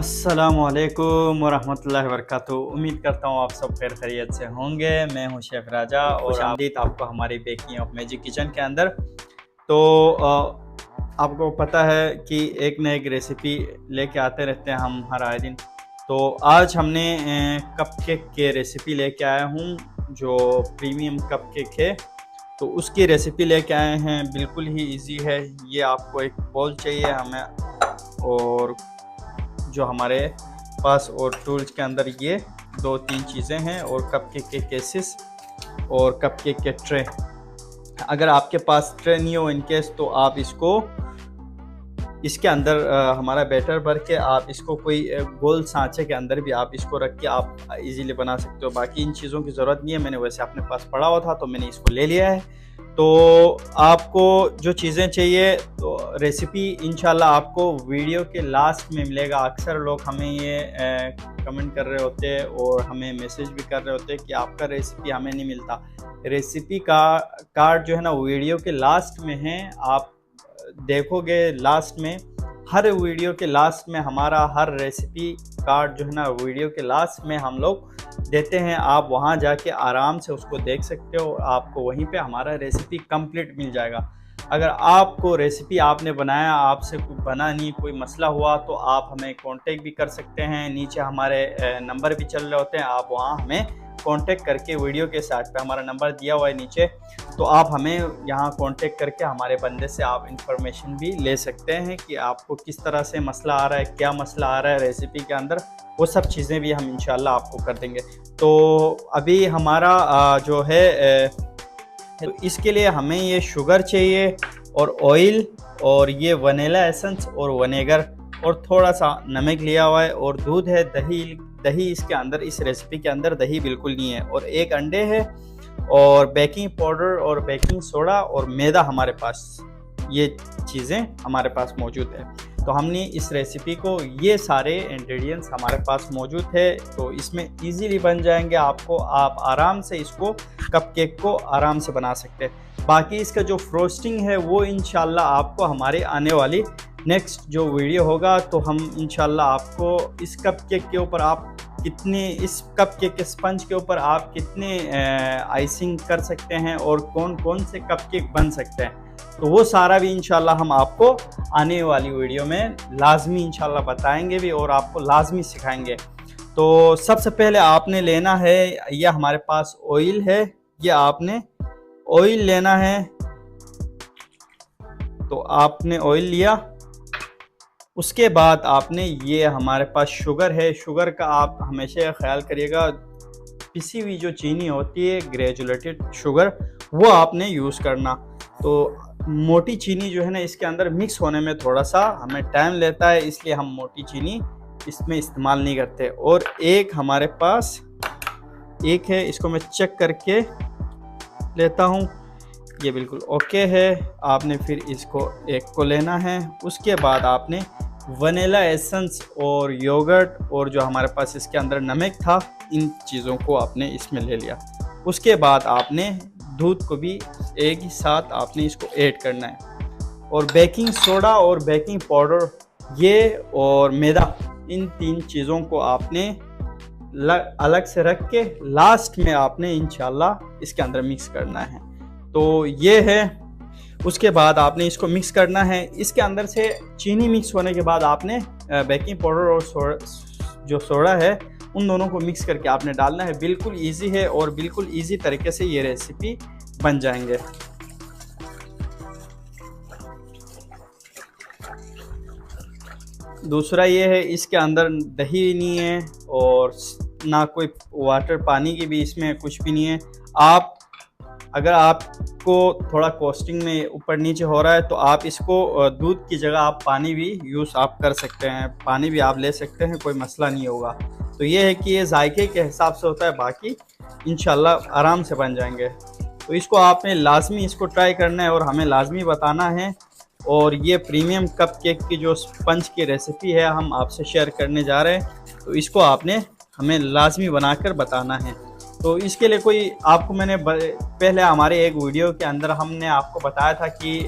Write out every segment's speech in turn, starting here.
अस्सलामुअलैकुम वरहमतुल्लाहि वबरकातुहू। उम्मीद करता हूँ आप सब खैर खैरियत से होंगे। मैं हूँ शेफ़ राजा और आमदीद आपको हमारी बेकिंग ऑफ मैजिक किचन के अंदर। तो आपको पता है कि एक न एक रेसिपी लेके आते रहते हैं हम हर आए दिन। तो आज हमने कपकेक के रेसिपी लेके आया हूँ, जो प्रीमियम कपकेक है। तो उसकी रेसिपी लेके आए हैं, बिल्कुल ही इजी है। ये आपको एक बोल चाहिए हमें, और जो हमारे पास और टूल्स के अंदर ये 2-3 चीज़ें हैं, और कपकेक के केसेस और कपकेक के ट्रे। अगर आपके पास ट्रे नहीं हो इन केस, तो आप इसके अंदर हमारा बैटर भर के आप इसको कोई गोल सांचे के अंदर भी आप इसको रख के आप इजीली बना सकते हो। बाकी इन चीज़ों की ज़रूरत नहीं है, मैंने वैसे अपने पास पड़ा हुआ था तो मैंने इसको ले लिया है। तो आपको जो चीज़ें चाहिए, तो रेसिपी इंशाल्लाह आपको वीडियो के लास्ट में मिलेगा। अक्सर लोग हमें ये कमेंट कर रहे होते हैं और हमें मैसेज भी कर रहे होते हैं कि आपका रेसिपी हमें नहीं मिलता। रेसिपी का कार्ड जो है ना वीडियो के लास्ट में है। आप देखोगे लास्ट में, हर वीडियो के लास्ट में हमारा हर रेसिपी कार्ड जो है ना वीडियो के लास्ट में हम लोग देते हैं। आप वहां जाके आराम से उसको देख सकते हो, आपको वहीं पे हमारा रेसिपी कंप्लीट मिल जाएगा। अगर आपको रेसिपी आपने बनाया, आपसे कुछ बना नहीं, कोई मसला हुआ, तो आप हमें कांटेक्ट भी कर सकते हैं। नीचे हमारे नंबर भी चल रहे होते हैं, आप वहां हमें कांटेक्ट करके, वीडियो के साथ पे हमारा नंबर दिया हुआ है नीचे, तो आप हमें यहाँ कांटेक्ट करके हमारे बंदे से आप इंफॉर्मेशन भी ले सकते हैं कि आपको किस तरह से मसला आ रहा है, क्या मसला आ रहा है रेसिपी के अंदर। वो सब चीज़ें भी हम इंशाल्लाह आपको कर देंगे। तो अभी हमारा जो है तो इसके लिए हमें ये शुगर चाहिए, और ऑयल, और ये वनीला एसेंस और विनेगर, और थोड़ा सा नमक लिया हुआ है, और दूध है, दही इसके अंदर, इस रेसिपी के अंदर दही बिल्कुल नहीं है, और एक अंडे है, और बेकिंग पाउडर और बेकिंग सोडा और मैदा हमारे पास, ये चीज़ें हमारे पास मौजूद है। तो हमने इस रेसिपी को, ये सारे इंग्रेडिएंट्स हमारे पास मौजूद है, तो इसमें इजीली बन जाएंगे। आप आराम से इसको कपकेक को आराम से बना सकते हैं। बाकी इसका जो फ्रोस्टिंग है वो इंशाल्लाह आपको हमारे आने वाली नेक्स्ट जो वीडियो होगा, तो हम इंशाल्लाह आपको इस कपकेक के ऊपर आप कितने, इस कपकेक के स्पंज के ऊपर आप कितने आइसिंग कर सकते हैं और कौन कौन से कपकेक बन सकते हैं, तो वो सारा भी इंशाल्लाह हम आपको आने वाली वीडियो में लाजमी इंशाल्लाह बताएंगे भी, और आपको लाजमी सिखाएंगे। तो सबसे पहले आपने लेना है, यह हमारे पास ऑयल है, यह आपने ऑयल लेना है। तो आपने ऑयल लिया, उसके बाद आपने, ये हमारे पास शुगर है। शुगर का आप हमेशा ख्याल करिएगा, पिसी हुई जो चीनी होती है, ग्रेजुलेटेड शुगर, वो आपने यूज़ करना। तो मोटी चीनी जो है ना, इसके अंदर मिक्स होने में थोड़ा सा हमें टाइम लेता है, इसलिए हम मोटी चीनी इसमें इस्तेमाल नहीं करते। और एक हमारे पास एक है, इसको मैं चेक करके लेता हूँ, ये बिल्कुल ओके है। आपने फिर इसको एक को लेना है। उसके बाद आपने वनीला एसेंस और योगर्ट, और जो हमारे पास इसके अंदर नमक था, इन चीज़ों को आपने इसमें ले लिया। उसके बाद आपने दूध को भी एक ही साथ आपने इसको ऐड करना है, और बेकिंग सोडा और बेकिंग पाउडर, ये और मैदा, इन 3 चीज़ों को आपने अलग से रख के लास्ट में आपने इंशाल्लाह इसके अंदर मिक्स करना है। तो ये है। उसके बाद आपने इसको मिक्स करना है। इसके अंदर से चीनी मिक्स होने के बाद आपने बेकिंग पाउडर और जो सोडा है, उन दोनों को मिक्स करके आपने डालना है। बिल्कुल इजी है, और बिल्कुल इजी तरीके से ये रेसिपी बन जाएंगे। दूसरा ये है, इसके अंदर दही नहीं है, और ना कोई वाटर, पानी की भी इसमें कुछ भी नहीं है। अगर आपको थोड़ा कॉस्टिंग में ऊपर नीचे हो रहा है, तो आप इसको दूध की जगह आप पानी भी यूज़ आप कर सकते हैं, पानी भी आप ले सकते हैं, कोई मसला नहीं होगा। तो ये है कि ये जायके के हिसाब से होता है, बाकी इंशाल्लाह आराम से बन जाएंगे। तो इसको आपने लाजमी इसको ट्राई करना है और हमें लाजमी बताना है। और ये प्रीमियम कपकेक की जो स्पंज की रेसिपी है, हम आपसे शेयर करने जा रहे हैं, तो इसको आपने हमें लाजमी बनाकर बताना है। तो इसके लिए कोई आपको, मैंने पहले हमारे एक वीडियो के अंदर हमने आपको बताया था कि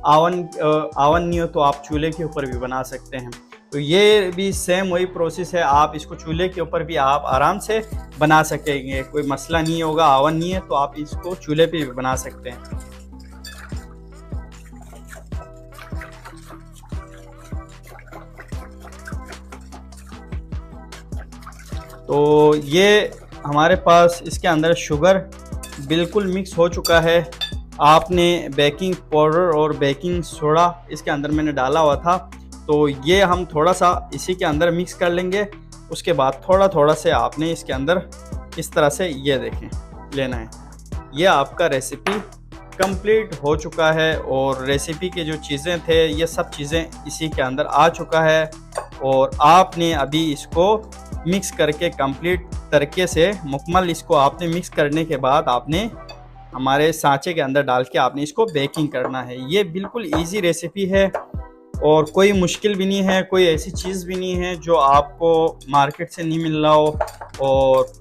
आवन नहीं हो तो आप चूल्हे के ऊपर भी बना सकते हैं। तो ये भी सेम वही प्रोसेस है, आप इसको चूल्हे के ऊपर भी आप आराम से बना सकेंगे, कोई मसला नहीं होगा। ओवन नहीं है तो आप इसको चूल्हे पे भी बना सकते हैं। तो ये हमारे पास इसके अंदर शुगर बिल्कुल मिक्स हो चुका है। आपने बेकिंग पाउडर और बेकिंग सोडा इसके अंदर मैंने डाला हुआ था, तो ये हम थोड़ा सा इसी के अंदर मिक्स कर लेंगे। उसके बाद थोड़ा थोड़ा से आपने इसके अंदर इस तरह से ये देखें लेना है। ये आपका रेसिपी कंप्लीट हो चुका है और रेसिपी के जो चीज़ें थे ये सब चीज़ें इसी के अंदर आ चुका है। और आपने अभी इसको मिक्स करके कंप्लीट तरीके से मुकम्मल इसको आपने मिक्स करने के बाद आपने हमारे सांचे के अंदर डाल के आपने इसको बेकिंग करना है। ये बिल्कुल इजी रेसिपी है और कोई मुश्किल भी नहीं है, कोई ऐसी चीज़ भी नहीं है जो आपको मार्केट से नहीं मिल रहा हो और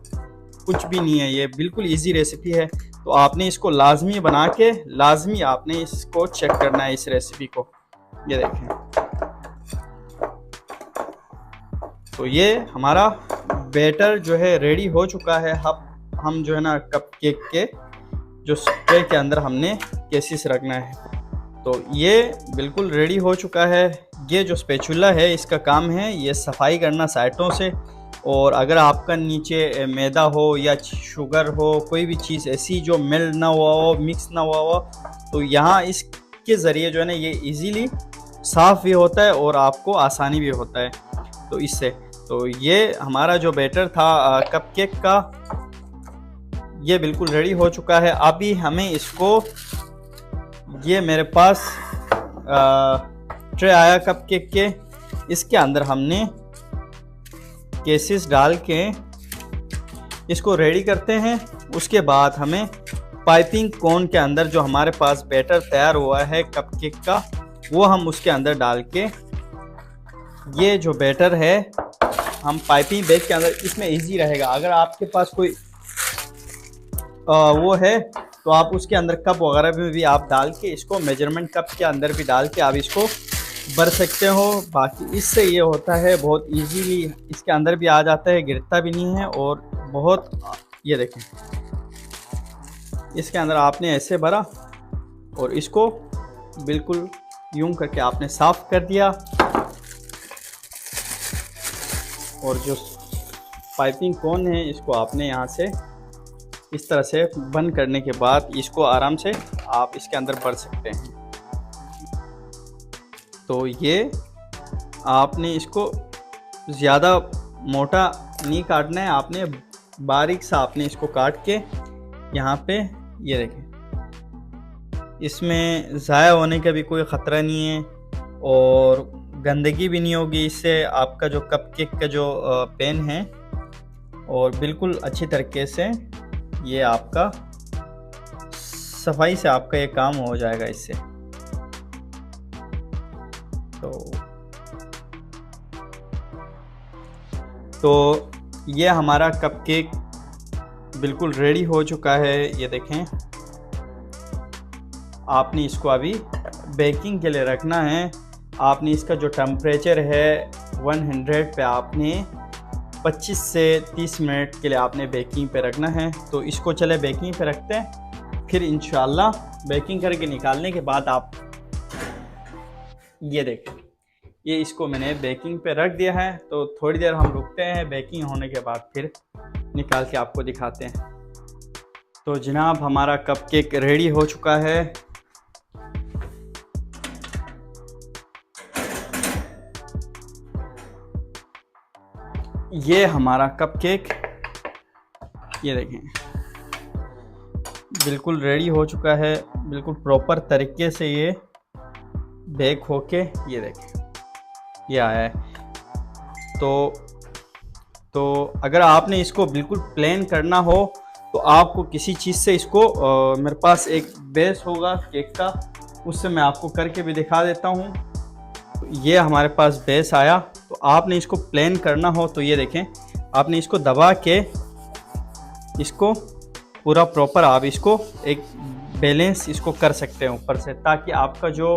कुछ भी नहीं है। ये बिल्कुल इजी रेसिपी है। तो आपने इसको लाजमी बना के लाजमी आपने इसको चेक करना है इस रेसिपी को। ये देखें, तो ये हमारा बैटर जो है रेडी हो चुका है। अब हम जो है ना कप केक के जो ट्रे के अंदर हमने केसेस रखना है। तो ये बिल्कुल रेडी हो चुका है। ये जो स्पैचुला है इसका काम है ये सफाई करना साइडों से। और अगर आपका नीचे मैदा हो या शुगर हो, कोई भी चीज़ ऐसी जो मेल्ट ना हुआ हो, मिक्स ना हुआ हो, तो यहाँ इसके ज़रिए जो है ना ये इजीली साफ़ भी होता है और आपको आसानी भी होता है। तो इससे तो ये हमारा जो बैटर था कपकेक का ये बिल्कुल रेडी हो चुका है। अभी हमें इसको, ये मेरे पास ट्रे आया कपकेक के, इसके अंदर हमने केसेस डाल के इसको रेडी करते हैं। उसके बाद हमें पाइपिंग कोन के अंदर जो हमारे पास बैटर तैयार हुआ है कपकेक का, वो हम उसके अंदर डाल के ये जो बैटर है हम पाइपिंग बैग के अंदर, इसमें इजी रहेगा। अगर आपके पास कोई वो है तो आप उसके अंदर कप वगैरह में भी आप डाल के इसको मेजरमेंट कप के अंदर भी डाल के आप इसको भर सकते हो। बाकी इससे ये होता है बहुत इजीली इसके अंदर भी आ जाता है, गिरता भी नहीं है और बहुत, ये देखें इसके अंदर आपने ऐसे भरा और इसको बिल्कुल यूं करके आपने साफ़ कर दिया। और जो पाइपिंग कोन है इसको आपने यहाँ से इस तरह से बंद करने के बाद इसको आराम से आप इसके अंदर भर सकते हैं। तो ये आपने इसको ज़्यादा मोटा नहीं काटना है, आपने बारीक सा आपने इसको काट के यहाँ पे, ये देखें, इसमें ज़ाया होने का भी कोई ख़तरा नहीं है और गंदगी भी नहीं होगी। इससे आपका जो कपकेक का जो पैन है और बिल्कुल अच्छी तरीके से ये आपका सफाई से आपका ये काम हो जाएगा इससे। तो ये हमारा कपकेक बिल्कुल रेडी हो चुका है। ये देखें, आपने इसको अभी बेकिंग के लिए रखना है। आपने इसका जो टेम्परेचर है 100 पे आपने 25 से 30 मिनट के लिए आपने बेकिंग पे रखना है। तो इसको चले बेकिंग पे रखते हैं, फिर इंशाल्लाह बेकिंग करके निकालने के बाद आप ये देखें, ये इसको मैंने बेकिंग पे रख दिया है। तो थोड़ी देर हम रुकते हैं, बेकिंग होने के बाद फिर निकाल के आपको दिखाते हैं। तो जनाब हमारा कपकेक रेडी हो चुका है। ये हमारा कपकेक, ये देखें बिल्कुल रेडी हो चुका है, बिल्कुल प्रॉपर तरीके से ये बेक होके, ये देखें ये आया है। तो अगर आपने इसको बिल्कुल प्लेन करना हो तो आपको किसी चीज़ से इसको मेरे पास एक बेस होगा केक का, उससे मैं आपको करके भी दिखा देता हूँ। तो ये हमारे पास बेस आया। तो आपने इसको प्लेन करना हो तो ये देखें, आपने इसको दबा के इसको पूरा प्रॉपर आप इसको एक बैलेंस इसको कर सकते हैं ऊपर से, ताकि आपका जो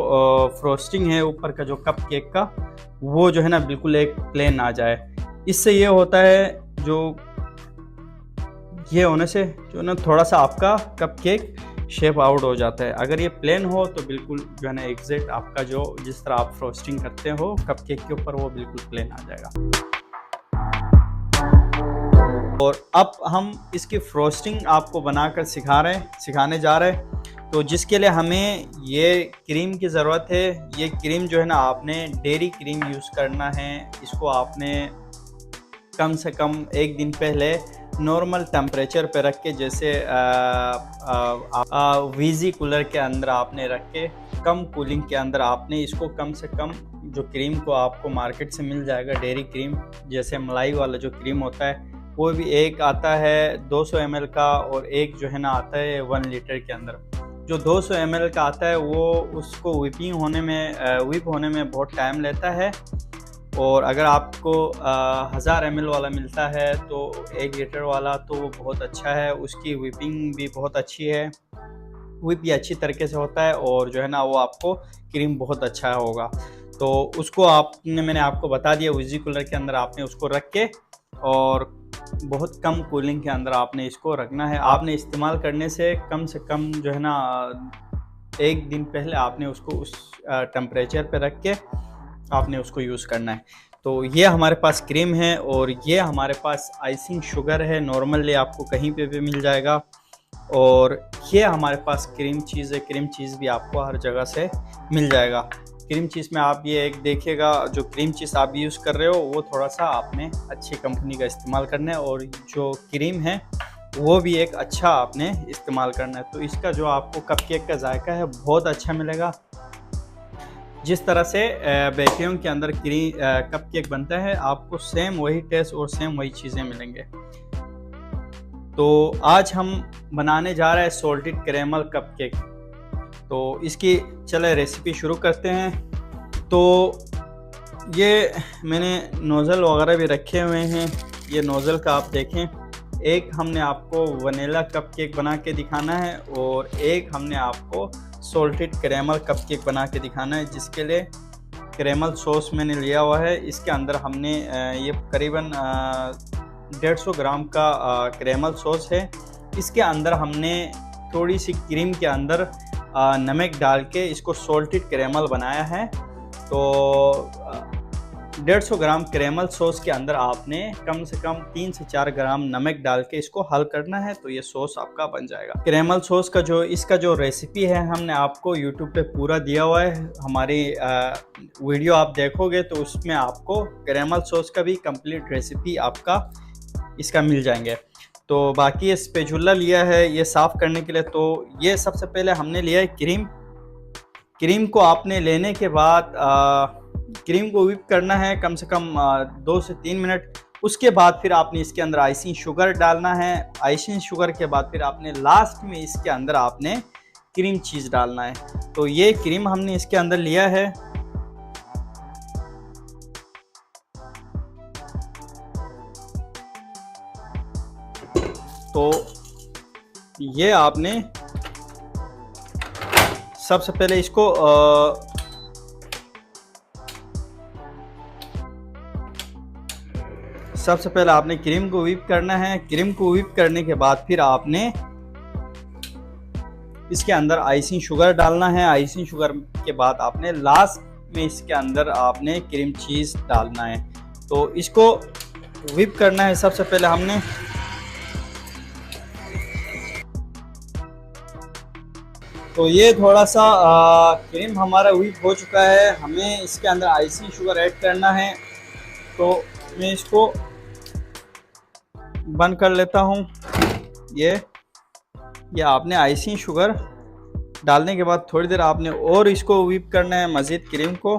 फ्रोस्टिंग है ऊपर का जो कप केक का, वो जो है ना बिल्कुल एक प्लेन आ जाए। इससे ये होता है जो ये होने से जो ना थोड़ा सा आपका कप केक शेप आउट हो जाता है। अगर ये प्लेन हो तो बिल्कुल जो है ना एग्जैक्ट आपका जो जिस तरह आप फ्रोस्टिंग करते हो कप केक के ऊपर, वो बिल्कुल प्लेन आ जाएगा। और अब हम इसकी फ्रोस्टिंग आपको बनाकर सिखाने जा रहे हैं। तो जिसके लिए हमें ये क्रीम की ज़रूरत है। ये क्रीम जो है ना आपने डेयरी क्रीम यूज़ करना है। इसको आपने कम से कम एक दिन पहले नॉर्मल टेम्परेचर पे रख के, जैसे वीजी कूलर के अंदर आपने रख के, कम कूलिंग के अंदर आपने इसको कम से कम, जो क्रीम को आपको मार्केट से मिल जाएगा डेयरी क्रीम, जैसे मलाई वाला जो क्रीम होता है, वो भी एक आता है 200 ml का, और एक जो है ना आता है 1 लीटर के अंदर। जो 200 ml का आता है वो उसको व्हिप होने में बहुत टाइम लेता है। और अगर आपको 1000 ml वाला मिलता है तो 1 लीटर वाला, तो वो बहुत अच्छा है। उसकी व्हिपिंग भी बहुत अच्छी है, व्हिप भी अच्छी तरीके से होता है, और जो है ना वो आपको क्रीम बहुत अच्छा होगा। तो उसको मैंने आपको बता दिया, विजी कूलर के अंदर आपने उसको रख के, और बहुत कम कूलिंग के अंदर आपने इसको रखना है। आपने इस्तेमाल करने से कम जो है ना एक दिन पहले आपने उसको उस टेम्परेचर पे रख के आपने उसको यूज़ करना है। तो ये हमारे पास क्रीम है, और ये हमारे पास आइसिंग शुगर है। नॉर्मली आपको कहीं पे भी मिल जाएगा। और ये हमारे पास क्रीम चीज़ है। क्रीम चीज़ भी आपको हर जगह से मिल जाएगा। क्रीम चीज़ में आप ये एक देखिएगा, जो क्रीम चीज़ आप यूज़ कर रहे हो वो थोड़ा सा आपने अच्छी कंपनी का इस्तेमाल करना है, और जो क्रीम है वो भी एक अच्छा आपने इस्तेमाल करना है। तो इसका जो आपको कप केक का जायका है बहुत अच्छा मिलेगा। जिस तरह से बेकरियों के अंदर कप केक बनता है, आपको सेम वही टेस्ट और सेम वही चीज़ें मिलेंगे। तो आज हम बनाने जा रहे हैं सॉल्टेड कैरेमल कप केक। तो इसकी चले रेसिपी शुरू करते हैं। तो ये मैंने नोज़ल वगैरह भी रखे हुए हैं। ये नोज़ल का आप देखें, एक हमने आपको वनीला कप केक बना के दिखाना है, और एक हमने आपको सॉल्टेड कैरेमल कप केक बना के दिखाना है, जिसके लिए कैरेमल सॉस मैंने लिया हुआ है। इसके अंदर हमने ये करीबन 150 ग्राम का कैरेमल सॉस है। इसके अंदर हमने थोड़ी सी क्रीम के अंदर नमक डाल के इसको सॉल्टेड कैरेमल बनाया है। तो 150 ग्राम कैरेमल सॉस के अंदर आपने कम से कम 3 से 4 ग्राम नमक डाल के इसको हल करना है, तो ये सॉस आपका बन जाएगा। कैरेमल सॉस का इसका जो रेसिपी है हमने आपको यूट्यूब पे पूरा दिया हुआ है। हमारी वीडियो आप देखोगे तो उसमें आपको कैरेमल सॉस का भी कंप्लीट रेसिपी आपका इसका मिल जाएंगे। तो बाकी ये स्पैचुला लिया है ये साफ़ करने के लिए। तो ये सबसे पहले हमने लिया है क्रीम को आपने लेने के बाद क्रीम को व्हिप करना है कम से कम 2 से 3 मिनट। उसके बाद फिर आपने इसके अंदर आइसिंग शुगर डालना है। आइसिंग शुगर के बाद फिर आपने लास्ट में इसके अंदर आपने क्रीम चीज़ डालना है। तो ये क्रीम हमने इसके अंदर लिया है। तो ये आपने सबसे पहले इसको सबसे पहले आपने क्रीम को व्हिप करना है। क्रीम को व्हिप करने के बाद फिर आपने इसके अंदर आइसिंग शुगर डालना है। आइसिंग शुगर के बाद आपने लास्ट में इसके अंदर आपने क्रीम चीज़ डालना है। तो इसको व्हिप करना है सबसे पहले हमने। तो ये थोड़ा सा क्रीम हमारा व्हिप हो चुका है। हमें इसके अंदर आइसिंग शुगर ऐड करना है। तो मैं इसको बंद कर लेता हूँ। ये आपने आइसिंग शुगर डालने के बाद थोड़ी देर आपने और इसको व्हिप करना है मज़ीद क्रीम को।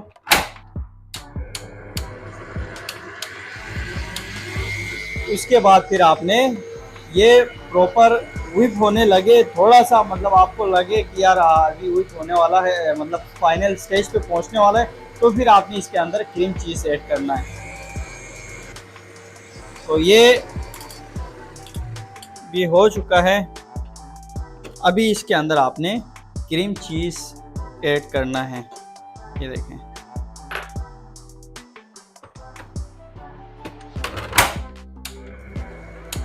उसके बाद फिर आपने ये प्रॉपर व्हिप होने लगे, थोड़ा सा मतलब आपको लगे कि यार अभी व्हिप होने वाला है, मतलब फाइनल स्टेज पे पहुंचने वाला है, तो फिर आपने इसके अंदर क्रीम चीज़ ऐड करना है। तो ये भी हो चुका है। अभी इसके अंदर आपने क्रीम चीज़ ऐड करना है। ये देखें,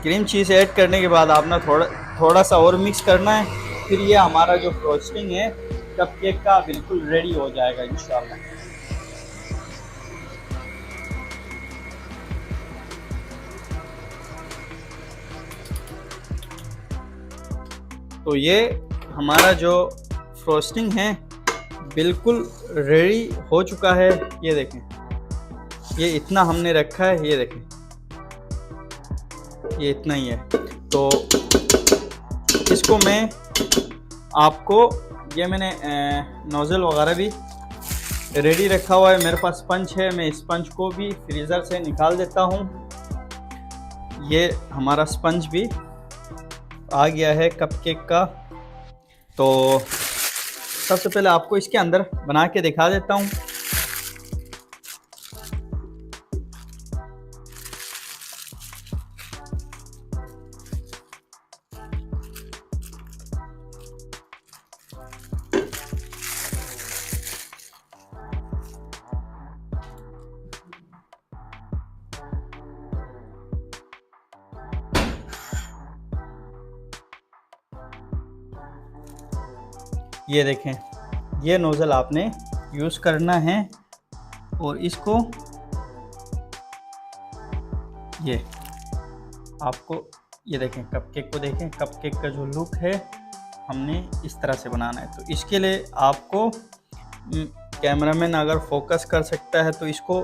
क्रीम चीज़ ऐड करने के बाद आपने थोड़ा सा और मिक्स करना है। फिर ये हमारा जो फ्रोस्टिंग है कपकेक का बिल्कुल रेडी हो जाएगा इंशाल्लाह। तो ये हमारा जो फ्रोस्टिंग है बिल्कुल रेडी हो चुका है। ये देखें, ये इतना हमने रखा है, ये देखें ये इतना ही है। तो इसको मैं आपको, ये मैंने नोज़ल वगैरह भी रेडी रखा हुआ है, मेरे पास स्पंज है, मैं स्पंज को भी फ्रीज़र से निकाल देता हूँ। ये हमारा स्पंज भी आ गया है कपकेक का। तो सबसे पहले आपको इसके अंदर बना के दिखा देता हूँ। ये देखें, ये नोज़ल आपने यूज़ करना है और इसको ये आपको, ये देखें कपकेक को देखें, कपकेक का जो लुक है हमने इस तरह से बनाना है। तो इसके लिए आपको कैमरामैन अगर फोकस कर सकता है तो इसको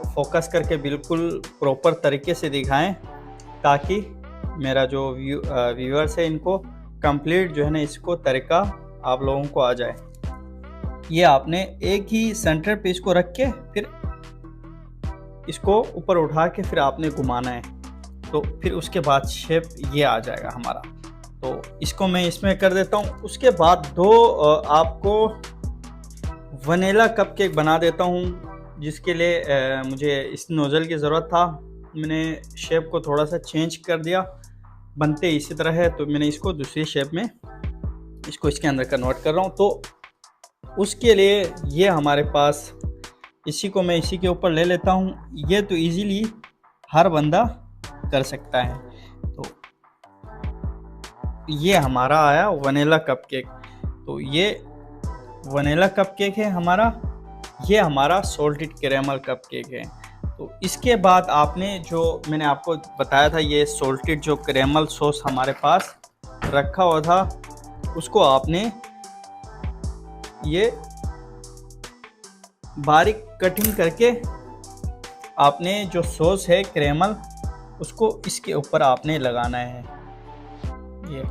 फोकस करके बिल्कुल प्रॉपर तरीके से दिखाएं, ताकि मेरा जो व्यूअर्स है इनको कंप्लीट जो है ना इसको तरीका आप लोगों को आ जाए। ये आपने एक ही सेंटर पे इसको रख के फिर इसको ऊपर उठा के फिर आपने घुमाना है, तो फिर उसके बाद शेप ये आ जाएगा हमारा। तो इसको मैं इसमें कर देता हूँ। उसके बाद दो आपको वनीला कपकेक बना देता हूँ, जिसके लिए मुझे इस नोज़ल की ज़रूरत था। मैंने शेप को थोड़ा सा चेंज कर दिया, बनते इसी तरह है, तो मैंने इसको दूसरी शेप में इसको इसके अंदर कन्वर्ट कर रहा हूँ। तो उसके लिए ये हमारे पास, इसी को मैं इसी के ऊपर ले लेता हूँ। ये तो इजीली हर बंदा कर सकता है। तो ये हमारा आया वनीला कपकेक। तो ये वनीला कपकेक है हमारा, ये हमारा सॉल्टेड कैरेमल कपकेक है। तो इसके बाद आपने जो मैंने आपको बताया था, ये सॉल्टेड जो कैरेमल सॉस हमारे पास रखा हुआ था, उसको आपने ये बारीक कटिंग करके आपने जो सॉस है कैरेमल उसको इसके ऊपर आपने लगाना है। ये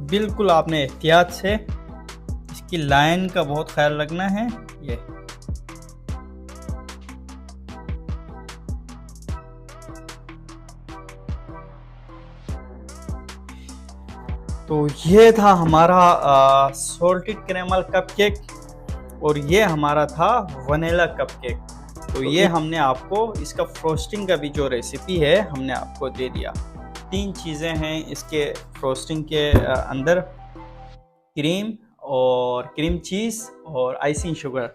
बिल्कुल आपने एहतियात से इसकी लाइन का बहुत ख्याल रखना है। ये तो ये था हमारा सॉल्टेड कैरेमल कपकेक और ये हमारा था वनीला कपकेक। तो ये हमने आपको इसका फ्रोस्टिंग का भी जो रेसिपी है हमने आपको दे दिया। 3 चीज़ें हैं इसके फ्रोस्टिंग के अंदर, क्रीम और क्रीम चीज़ और आइसिंग शुगर।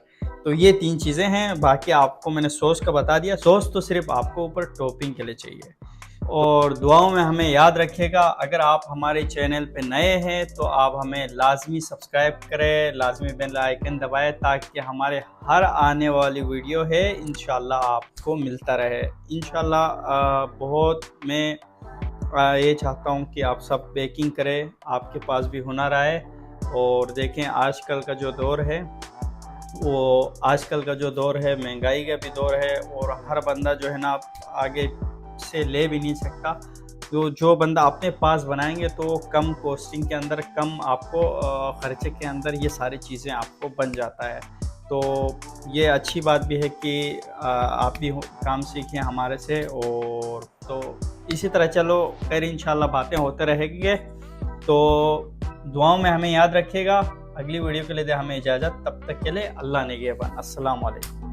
तो ये 3 चीज़ें हैं। बाकी आपको मैंने सॉस का बता दिया, सॉस तो सिर्फ आपको ऊपर टॉपिंग के लिए चाहिए। और दुआओं में हमें याद रखिएगा। अगर आप हमारे चैनल पे नए हैं तो आप हमें लाजमी सब्सक्राइब करें, लाजमी बेल आइकन दबाएं, ताकि हमारे हर आने वाली वीडियो है इंशाल्लाह आपको मिलता रहे। इंशाल्लाह बहुत मैं ये चाहता हूँ कि आप सब बेकिंग करें, आपके पास भी हुनर आए। और देखें आजकल का जो दौर है महंगाई का भी दौर है, और हर बंदा जो है ना आगे से ले भी नहीं सकता। तो जो बंदा अपने पास बनाएंगे तो कम कॉस्टिंग के अंदर, कम आपको ख़र्चे के अंदर ये सारी चीज़ें आपको बन जाता है। तो ये अच्छी बात भी है कि आप भी काम सीखें हमारे से। और तो इसी तरह चलो खैर इंशाल्लाह बातें होते रहेंगे। तो दुआओं में हमें याद रखिएगा। अगली वीडियो के लिए दे हमें इजाज़त, तब तक के लिए अल्लाह निगहबान। अस्सलाम वालेकुम।